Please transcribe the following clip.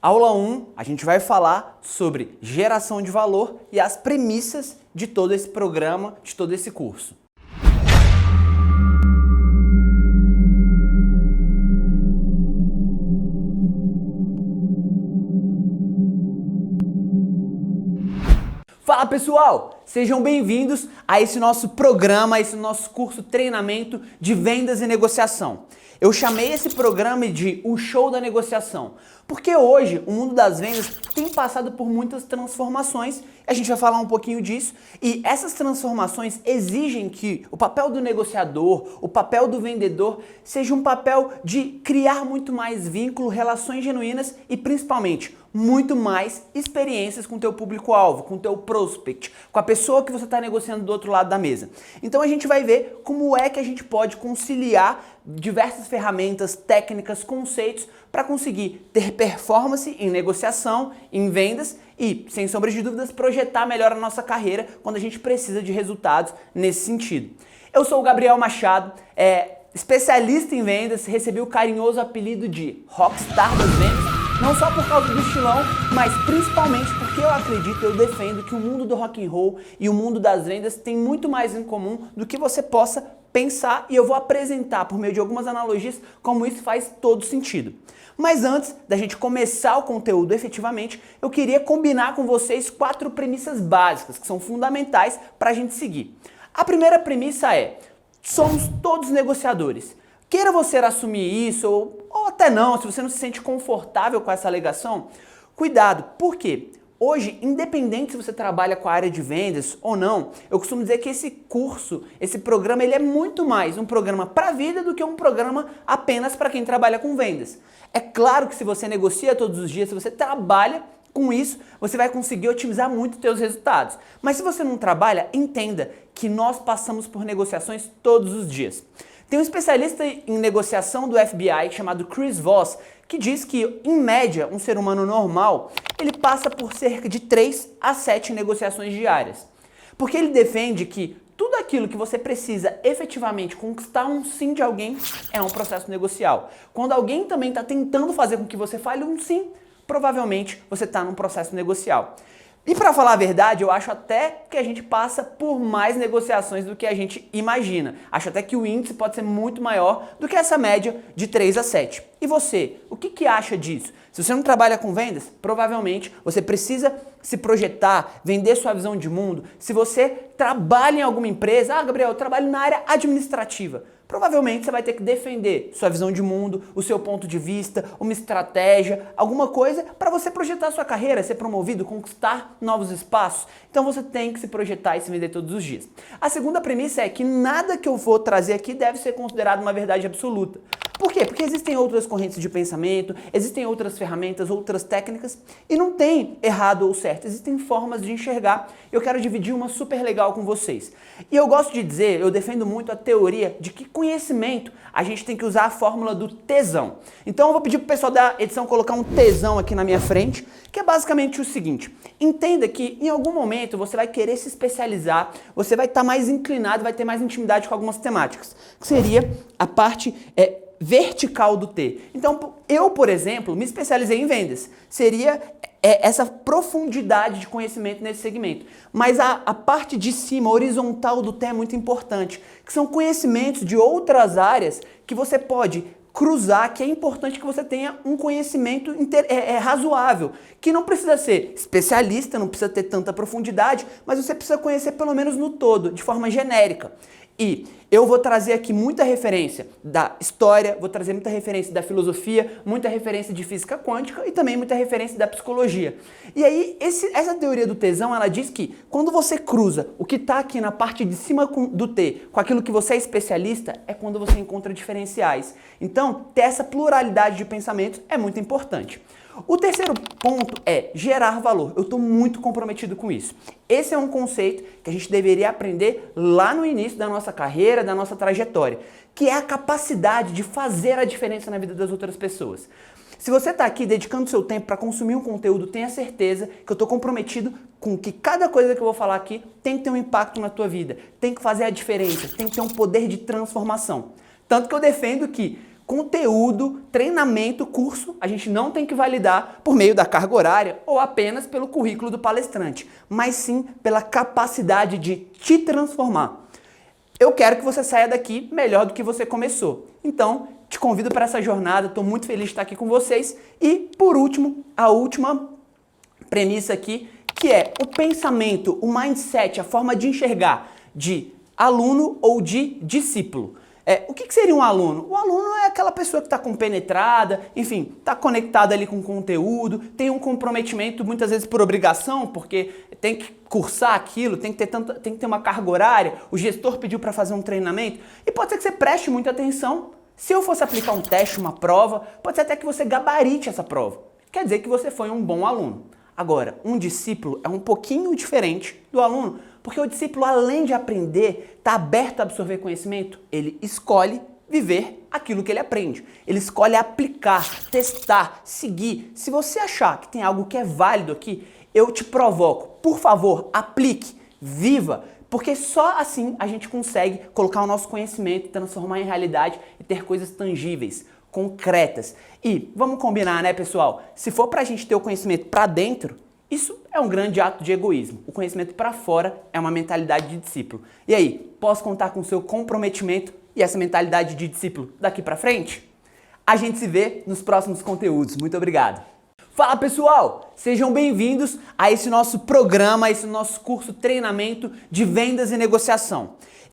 Aula 1, a gente vai falar sobre geração de valor e as premissas de todo esse programa, de todo esse curso. Fala pessoal, sejam bem-vindos a esse nosso programa, a esse nosso curso treinamento de vendas e negociação. Eu chamei esse programa de O Show da Negociação, porque hoje o mundo das vendas tem passado por muitas transformações, a gente vai falar um pouquinho disso, e essas transformações exigem que o papel do negociador, o papel do vendedor, seja um papel de criar muito mais vínculo, relações genuínas e principalmente muito mais experiências com o teu público-alvo, com o teu prospect, com a pessoa que você está negociando do outro lado da mesa. Então a gente vai ver como é que a gente pode conciliar diversas ferramentas, técnicas, conceitos para conseguir ter performance em negociação, em vendas e, sem sombra de dúvidas, projetar melhor a nossa carreira quando a gente precisa de resultados nesse sentido. Eu sou o Gabriel Machado, especialista em vendas, recebi o carinhoso apelido de Rockstar das Vendas, não só por causa do estilão, mas principalmente porque eu acredito, eu defendo que o mundo do rock and roll e o mundo das vendas tem muito mais em comum do que você possa pensar, e eu vou apresentar por meio de algumas analogias como isso faz todo sentido. Mas antes da gente começar o conteúdo efetivamente, eu queria combinar com vocês 4 premissas básicas que são fundamentais para a gente seguir. A primeira premissa é: somos todos negociadores. Queira você assumir isso ou até não, se você não se sente confortável com essa alegação, cuidado. Por quê? Hoje, independente se você trabalha com a área de vendas ou não, eu costumo dizer que esse curso, esse programa, ele é muito mais um programa para a vida do que um programa apenas para quem trabalha com vendas. É claro que se você negocia todos os dias, se você trabalha com isso, você vai conseguir otimizar muito os seus resultados. Mas se você não trabalha, entenda que nós passamos por negociações todos os dias. Tem um especialista em negociação do FBI chamado Chris Voss, que diz que, em média, um ser humano normal, ele passa por cerca de 3 a 7 negociações diárias. Porque ele defende que tudo aquilo que você precisa efetivamente conquistar um sim de alguém é um processo negocial. Quando alguém também está tentando fazer com que você fale um sim, provavelmente você está num processo negocial. E para falar a verdade, eu acho até que a gente passa por mais negociações do que a gente imagina. Acho até que o índice pode ser muito maior do que essa média de 3 a 7. E você, o que acha disso? Se você não trabalha com vendas, provavelmente você precisa se projetar, vender sua visão de mundo. Se você trabalha em alguma empresa, Gabriel, eu trabalho na área administrativa. Provavelmente você vai ter que defender sua visão de mundo, o seu ponto de vista, uma estratégia, alguma coisa para você projetar sua carreira, ser promovido, conquistar novos espaços. Então você tem que se projetar e se vender todos os dias. A segunda premissa é que nada que eu vou trazer aqui deve ser considerado uma verdade absoluta. Por quê? Porque existem outras correntes de pensamento, existem outras ferramentas, outras técnicas e não tem errado ou certo, existem formas de enxergar. Eu quero dividir uma super legal com vocês. E eu gosto de dizer, eu defendo muito a teoria de que conhecimento a gente tem que usar a fórmula do tesão. Então eu vou pedir pro pessoal da edição colocar um tesão aqui na minha frente, que é basicamente o seguinte: entenda que em algum momento você vai querer se especializar, você vai estar mais inclinado, vai ter mais intimidade com algumas temáticas, que seria a parte vertical do T. Então, eu, por exemplo, me especializei em vendas. Seria essa profundidade de conhecimento nesse segmento. Mas a parte de cima, horizontal do T é muito importante, que são conhecimentos de outras áreas que você pode cruzar, que é importante que você tenha um conhecimento razoável, que não precisa ser especialista, não precisa ter tanta profundidade, mas você precisa conhecer pelo menos no todo, de forma genérica. E eu vou trazer aqui muita referência da história, vou trazer muita referência da filosofia, muita referência de física quântica e também muita referência da psicologia. E aí, essa teoria do tesão, ela diz que quando você cruza o que está aqui na parte de cima do T com aquilo que você é especialista, é quando você encontra diferenciais. Então, ter essa pluralidade de pensamentos é muito importante. O terceiro ponto é gerar valor. Eu estou muito comprometido com isso. Esse é um conceito que a gente deveria aprender lá no início da nossa carreira, da nossa trajetória, que é a capacidade de fazer a diferença na vida das outras pessoas. Se você está aqui dedicando seu tempo para consumir um conteúdo, tenha certeza que eu estou comprometido com que cada coisa que eu vou falar aqui tem que ter um impacto na tua vida, tem que fazer a diferença, tem que ter um poder de transformação. Tanto que eu defendo que conteúdo, treinamento, curso, a gente não tem que validar por meio da carga horária ou apenas pelo currículo do palestrante, mas sim pela capacidade de te transformar. Eu quero que você saia daqui melhor do que você começou. Então, te convido para essa jornada, estou muito feliz de estar aqui com vocês. E, por último, a última premissa aqui, que é o pensamento, o mindset, a forma de enxergar de aluno ou de discípulo. O que seria um aluno? O aluno é aquela pessoa que está compenetrada, enfim, está conectada ali com o conteúdo, tem um comprometimento muitas vezes por obrigação, porque tem que cursar aquilo, tem que ter uma carga horária, o gestor pediu para fazer um treinamento, e pode ser que você preste muita atenção. Se eu fosse aplicar um teste, uma prova, pode ser até que você gabarite essa prova. Quer dizer que você foi um bom aluno. Agora, um discípulo é um pouquinho diferente do aluno, porque o discípulo, além de aprender, está aberto a absorver conhecimento, ele escolhe viver aquilo que ele aprende. Ele escolhe aplicar, testar, seguir. Se você achar que tem algo que é válido aqui, eu te provoco, por favor, aplique, viva, porque só assim a gente consegue colocar o nosso conhecimento, transformar em realidade e ter coisas tangíveis, concretas. E vamos combinar, né, pessoal? Se for pra gente ter o conhecimento pra dentro, isso é um grande ato de egoísmo. O conhecimento pra fora é uma mentalidade de discípulo. E aí, posso contar com o seu comprometimento e essa mentalidade de discípulo daqui pra frente? A gente se vê nos próximos conteúdos. Muito obrigado. Fala, pessoal! Sejam bem-vindos a esse nosso programa, esse nosso curso treinamento de vendas e negociação.